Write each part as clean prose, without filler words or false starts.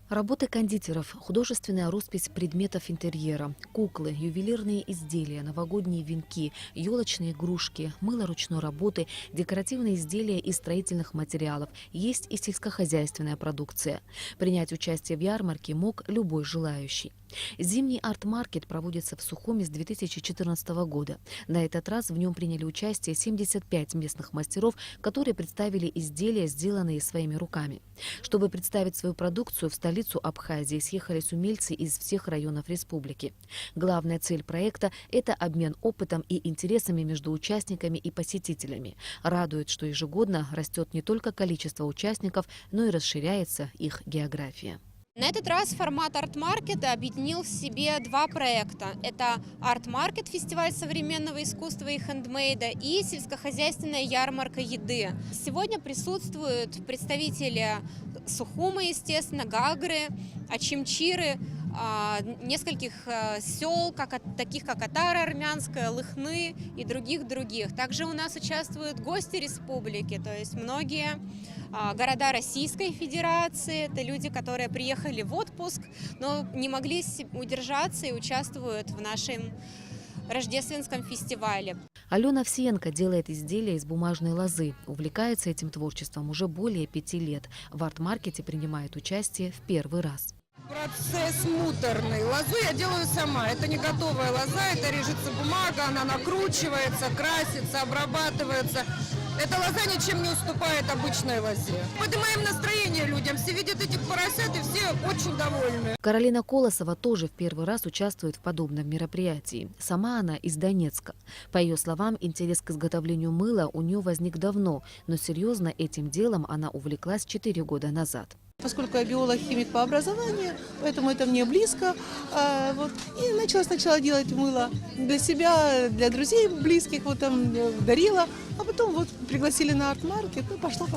Работы кондитеров, художественная роспись предметов интерьера, куклы, ювелирные изделия, новогодние венки, елочные игрушки, мыло ручной работы, декоративные изделия из строительных материалов, есть и сельскохозяйственная продукция. Принять участие в ярмарке мог любой желающий. Зимний арт-маркет проводится в Сухуми с 2014 года. На этот раз в нем приняли участие 75 местных мастеров, которые представили изделия, сделанные своими руками. Чтобы представить свою продукцию, в столицу Абхазии съехались умельцы из всех районов республики. Главная цель проекта – это обмен опытом и интересами между участниками и посетителями. Радует, что ежегодно растет не только количество участников, но и расширяется их география. На этот раз формат арт-маркета объединил в себе два проекта. Это арт-маркет, фестиваль современного искусства и хендмейда, и сельскохозяйственная ярмарка еды. Сегодня присутствуют представители Сухума, естественно, Гагры, Ачимчиры, нескольких сел, таких как Атара армянская, Лыхны и других. Также у нас участвуют гости республики, то есть многие города Российской Федерации. Это люди, которые приехали в отпуск, но не могли удержаться и участвуют в нашем рождественском фестивале. Алена Овсиенко делает изделия из бумажной лозы. Увлекается этим творчеством уже более 5 лет. В арт-маркете принимает участие в первый раз. Процесс муторный. Лозу я делаю сама. Это не готовая лоза, это режется бумага, она накручивается, красится, обрабатывается. Эта лоза ничем не уступает обычной лозе. Поднимаем настроение людям. Все видят этих поросят и все очень довольны. Каролина Колосова тоже в первый раз участвует в подобном мероприятии. Сама она из Донецка. По ее словам, интерес к изготовлению мыла у нее возник давно, но серьезно этим делом она увлеклась 4 года назад. Поскольку я биолог-химик по образованию, поэтому это мне близко. И начала сначала делать мыло для себя, для друзей близких, дарила. А потом пригласили на арт-маркет, пошло.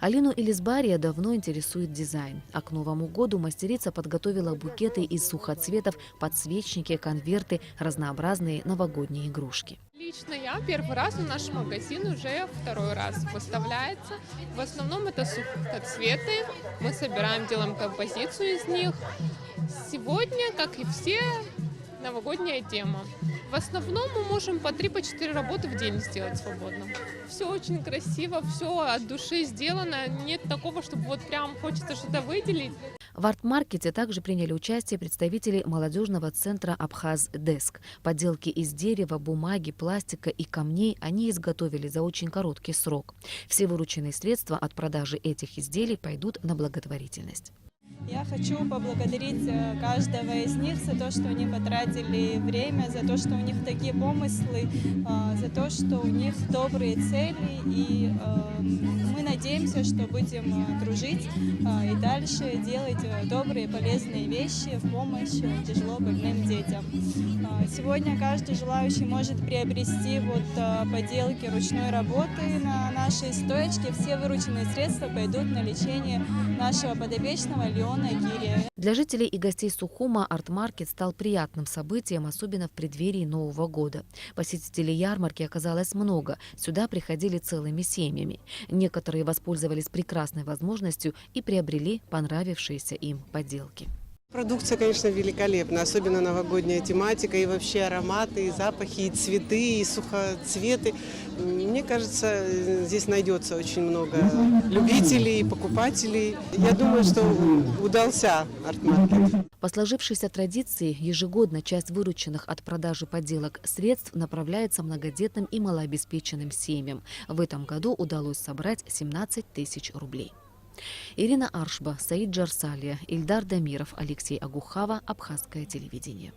Алину Элизбария давно интересует дизайн. А к Новому году мастерица подготовила букеты из сухоцветов, подсвечники, конверты, разнообразные новогодние игрушки. Лично я первый раз в наш магазин уже второй раз выставляется. В основном это сухоцветы. Мы собираем, делаем композицию из них. Сегодня, как и все, новогодняя тема. В основном мы можем по 3-4 работы в день сделать свободно. Все очень красиво, все от души сделано. Нет такого, чтобы прям хочется что-то выделить. В арт-маркете также приняли участие представители молодежного центра «Абхаз-Деск». Поделки из дерева, бумаги, пластика и камней они изготовили за очень короткий срок. Все вырученные средства от продажи этих изделий пойдут на благотворительность. Я хочу поблагодарить каждого из них за то, что они потратили время, за то, что у них такие помыслы, за то, что у них добрые цели. И мы надеемся, что будем дружить и дальше делать добрые, полезные вещи в помощь тяжело больным детям. Сегодня каждый желающий может приобрести поделки ручной работы на нашей стоечке. Все вырученные средства пойдут на лечение нашего подопечного Леона Гирия. Для жителей и гостей Сухума арт-маркет стал приятным событием, особенно в преддверии Нового года. Посетителей ярмарки оказалось много. Сюда приходили целыми семьями. Некоторые воспользовались прекрасной возможностью и приобрели понравившиеся им поделки. Продукция, конечно, великолепна, особенно новогодняя тематика, и вообще ароматы, и запахи, и цветы, и сухоцветы. Мне кажется, здесь найдется очень много любителей, покупателей. Я думаю, что удался арт-маркет. По сложившейся традиции, ежегодно часть вырученных от продажи поделок средств направляется многодетным и малообеспеченным семьям. В этом году удалось собрать 17 тысяч рублей. Ирина Аршба, Саид Джарсалия, Ильдар Дамиров, Алексей Агухава, Абхазское телевидение.